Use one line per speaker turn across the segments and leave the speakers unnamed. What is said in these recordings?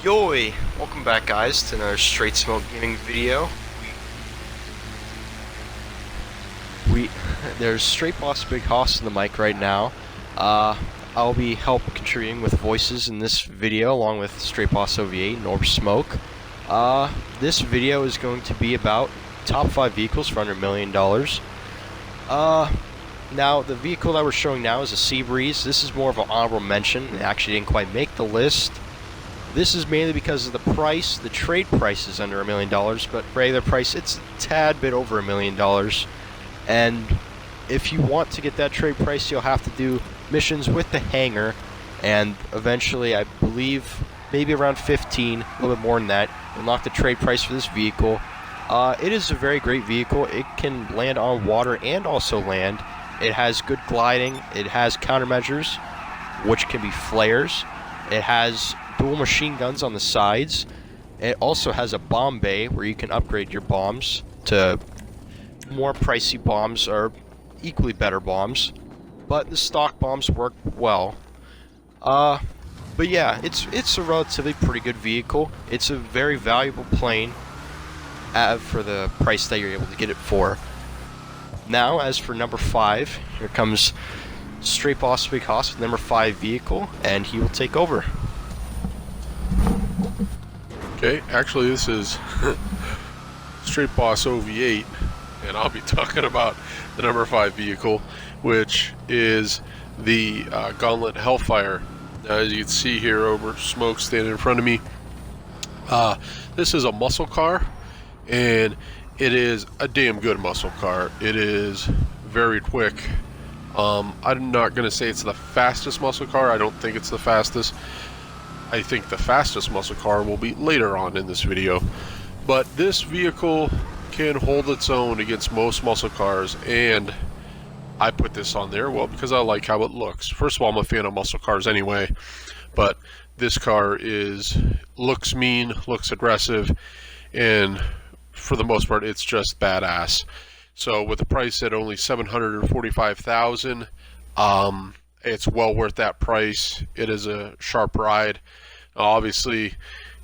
Yoi! Welcome back, guys, to another Straight Smoke Gaming video. There's Straight Boss Big Hoss in the mic right now. I'll be contributing with voices in this video, along with Straight Boss OV8 and Orb Smoke. This video is going to be about top 5 vehicles for under $1 million. Now, the vehicle that we're showing now is a Sea Breeze. This is more of an honorable mention. It actually didn't quite make the list. This is mainly because of the price. The trade price is under $1 million, but regular price, it's a tad bit over $1 million. And if you want to get that trade price, you'll have to do missions with the hangar, and eventually, I believe, maybe around 15, a little bit more than that, unlock the trade price for this vehicle. It is a very great vehicle. It can land on water and also land. It has good gliding. It has countermeasures, which can be flares. It has dual machine guns on the sides. It also has a bomb bay where you can upgrade your bombs to more pricey bombs or equally better bombs, but the stock bombs work well. But yeah, it's a relatively pretty good vehicle. It's a very valuable plane for the price that you're able to get it for. Now, as for number 5, here comes Straight Boss Big Hoss with number 5 vehicle, and he will take over.
Okay, actually this is Straight Boss OV8, and I'll be talking about the number 5 vehicle, which is the Gauntlet Hellfire. As you can see here, over Smoke standing in front of me, this is a muscle car, and it is a damn good muscle car. It is very quick. I'm not going to say it's the fastest muscle car. I don't think it's the fastest. I think the fastest muscle car will be later on in this video. But this vehicle can hold its own against most muscle cars, and I put this on there, well, because I like how it looks. First of all, I'm a fan of muscle cars anyway, but this car looks mean, looks aggressive, and for the most part, it's just badass. So with the price at only $745,000, it's well worth that price. It is a sharp ride. Obviously,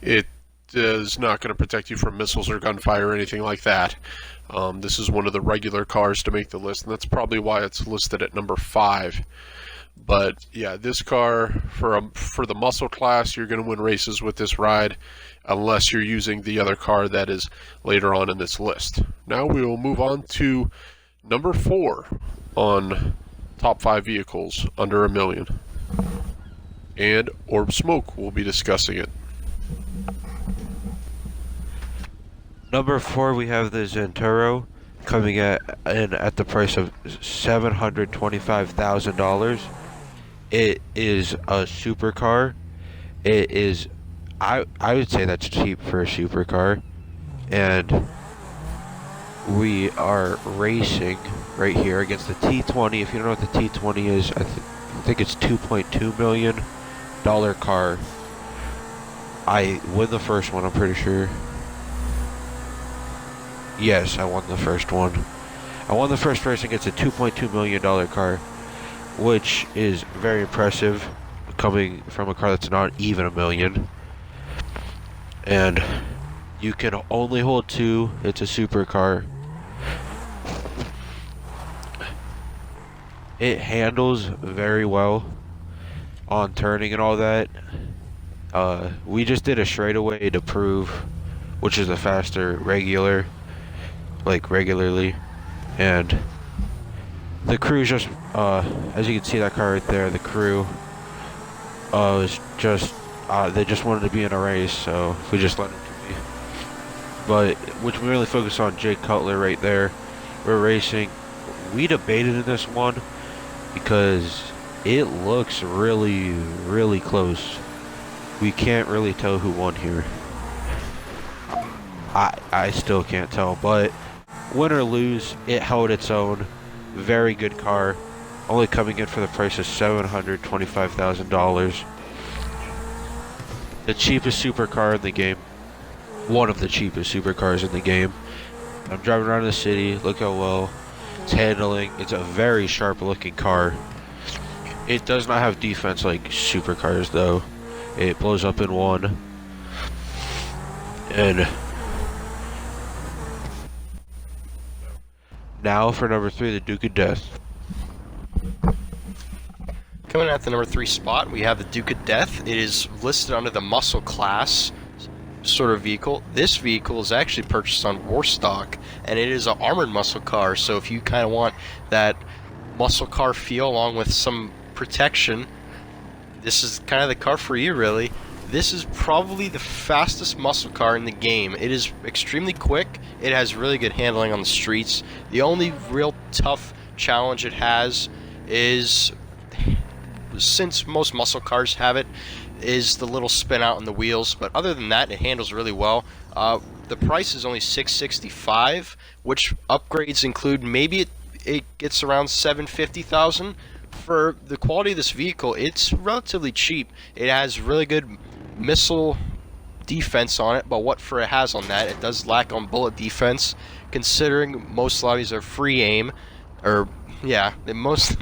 it is not going to protect you from missiles or gunfire or anything like that. This is one of the regular cars to make the list, and that's probably why it's listed at number 5. But yeah, this car, for the muscle class, you're going to win races with this ride, unless you're using the other car that is later on in this list. Now we will move on to number 4 on top 5 vehicles under $1 million. And Orb Smoke will be discussing it.
Number 4, we have the Zen Tarot coming in at the price of $725,000. It is a supercar. It is, I would say that's cheap for a supercar. And we are racing right here against the T20. If you don't know what the T20 is, I think it's $2.2 million car. I win the first one, I'm pretty sure. Yes, I won the first one. I won the first race against a $2.2 million car, which is very impressive, coming from a car that's not even $1 million. And you can only hold 2. It's a supercar. It handles very well on turning and all that. We just did a straightaway to prove which is a faster regularly, and the crew just, as you can see that car right there, the crew was just, they just wanted to be in a race, so we just let them be. But, which we really focus on Jake Cutler right there. We're racing. We debated in this one, because it looks really, really close. We can't really tell who won here. I still can't tell, but win or lose, it held its own. Very good car. Only coming in for the price of $725,000. The cheapest supercar in the game. One of the cheapest supercars in the game. I'm driving around the city. Look how well it's handling. It's a very sharp looking car. It does not have defense like supercars though. It blows up in one. And now for number 3, the Duke of Death.
Coming at the number 3 spot, we have the Duke of Death. It is listed under the muscle class sort of vehicle. This vehicle is actually purchased on Warstock, and it is an armored muscle car. So if you kind of want that muscle car feel along with some protection, this is kind of the car for you, really. This is probably the fastest muscle car in the game. It is extremely quick. It has really good handling on the streets. The only real tough challenge it has is, since most muscle cars have it, is the little spin out on the wheels, but other than that, it handles really well. The price is only $665, which upgrades include maybe it gets around $750,000. For the quality of this vehicle, it's relatively cheap. It has really good missile defense on it, but what for it has on that, it does lack on bullet defense, considering most lobbies are free aim, or yeah, most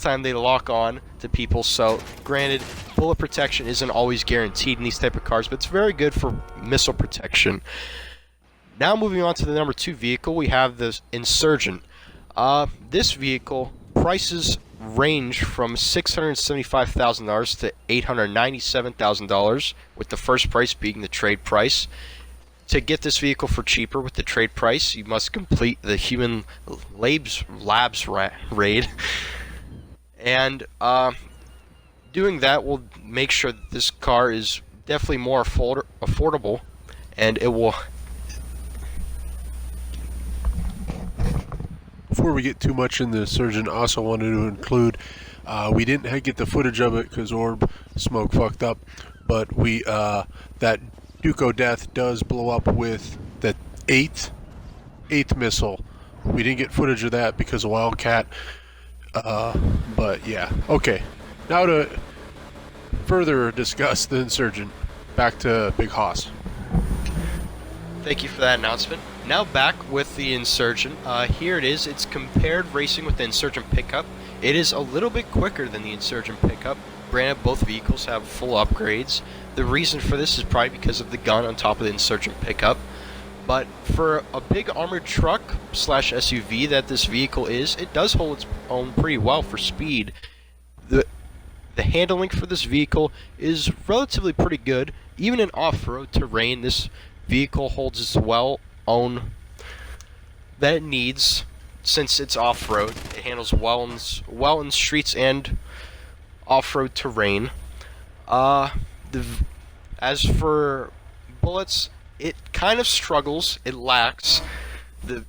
time they lock on to people. So granted, bullet protection isn't always guaranteed in these type of cars, but it's very good for missile protection. Now moving on to the number 2 vehicle, we have the Insurgent. This vehicle prices range from $675,000 to $897,000, with the first price being the trade price. To get this vehicle for cheaper with the trade price, you must complete the Human Labs raid, and doing that will make sure that this car is definitely more affordable, and it will.
Before we get too much in the Insurgent, I also wanted to include, we didn't get the footage of it because Orb Smoke fucked up, but we that Duke of Death does blow up with the eighth missile. We didn't get footage of that because of Wildcat, but yeah. Okay, now to further discuss the Insurgent. Back to Big Hoss.
Thank you for that announcement. Now back with the Insurgent. Here it is. It's compared racing with the Insurgent pickup. It is a little bit quicker than the Insurgent pickup. Granted, both vehicles have full upgrades. The reason for this is probably because of the gun on top of the Insurgent pickup. But for a big armored truck / SUV that this vehicle is, it does hold its own pretty well for speed. The handling for this vehicle is relatively pretty good. Even in off-road terrain, this vehicle holds its own that it needs, since it's off-road. It handles well in streets and off-road terrain. As for bullets, it kind of struggles. It lacks. The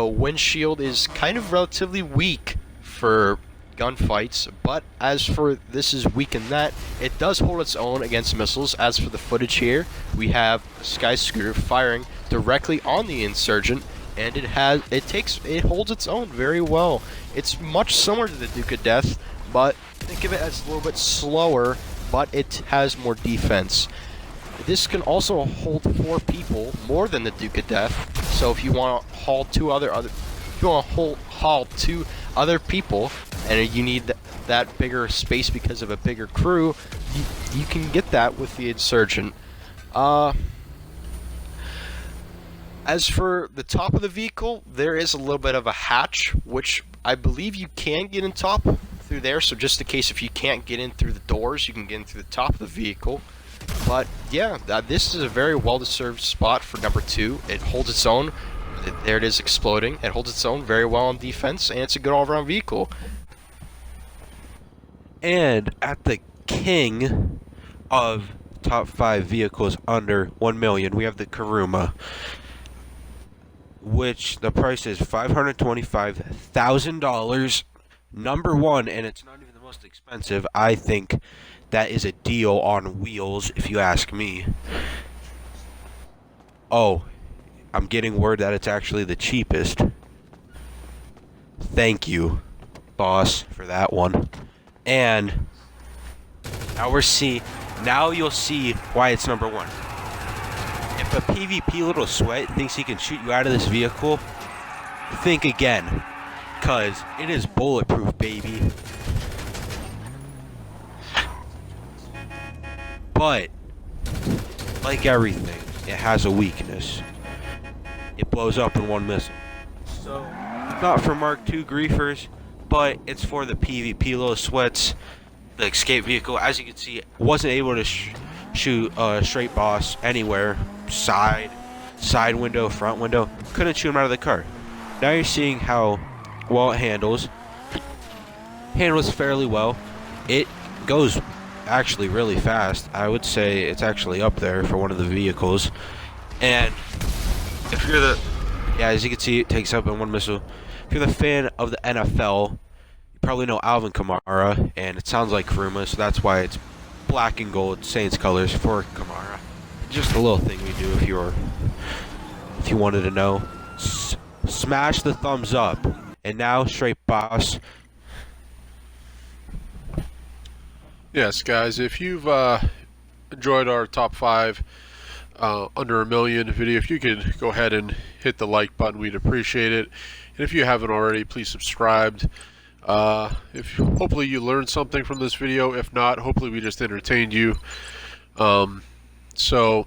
windshield is kind of relatively weak for gunfights, but as for this is weak in that, it does hold its own against missiles. As for the footage here, we have a Sky Scooter firing directly on the Insurgent, and it holds its own very well. It's much similar to the Duke of Death, but think of it as a little bit slower, but it has more defense. This can also hold 4 people, more than the Duke of Death. So if you want to haul two other people, and you need that bigger space because of a bigger crew, you can get that with the Insurgent. As for the top of the vehicle, there is a little bit of a hatch, which I believe you can get in top through there. So just in case if you can't get in through the doors, you can get in through the top of the vehicle. But yeah, this is a very well-deserved spot for number 2. It holds its own. There it is exploding. It holds its own very well on defense, and it's a good all-around vehicle.
And at the king of top 5 vehicles under 1 million, we have the Karuma, which the price is $525,000. Number 1, and it's not even the most expensive. I think that is a deal on wheels, if you ask me. Oh, I'm getting word that it's actually the cheapest. Thank you, boss, for that one. And now you'll see why it's number 1. If a PvP little sweat thinks he can shoot you out of this vehicle, think again, cause it is bulletproof, baby. But like everything, it has a weakness. It blows up in one missile. So, not for Mark II griefers, but it's for the PvP low sweats. The escape vehicle, as you can see, wasn't able to shoot a straight boss anywhere. Side window, front window. Couldn't shoot him out of the car. Now you're seeing how well it handles. Handles fairly well. It goes actually really fast. I would say it's actually up there for one of the vehicles. And if you're the, yeah, as you can see, it takes up in one missile. If you're the fan of the NFL, you probably know Alvin Kamara, and it sounds like Karuma, so that's why it's black and gold Saints colors for Kamara. Just a little thing we do if you wanted to know. Smash the thumbs up. And now, straight boss.
Yes, guys, if you've enjoyed our top 5 under $1 million video, if you could go ahead and hit the like button, we'd appreciate it. And if you haven't already, please subscribe. Hopefully you learned something from this video. If not, hopefully we just entertained you. So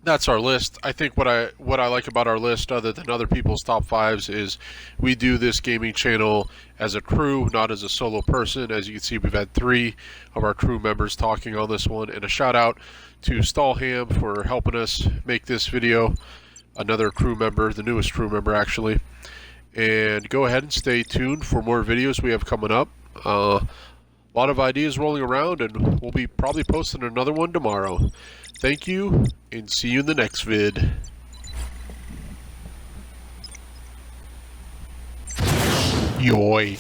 that's our list. I think what I like about our list, other than other people's top 5s, is we do this gaming channel as a crew, not as a solo person. As you can see, we've had 3 of our crew members talking on this one, and a shout out to Stallham for helping us make this video. Another crew member, the newest crew member actually. And go ahead and stay tuned for more videos we have coming up. A lot of ideas rolling around, and we'll be probably posting another one tomorrow. Thank you, and see you in the next vid. Yoy.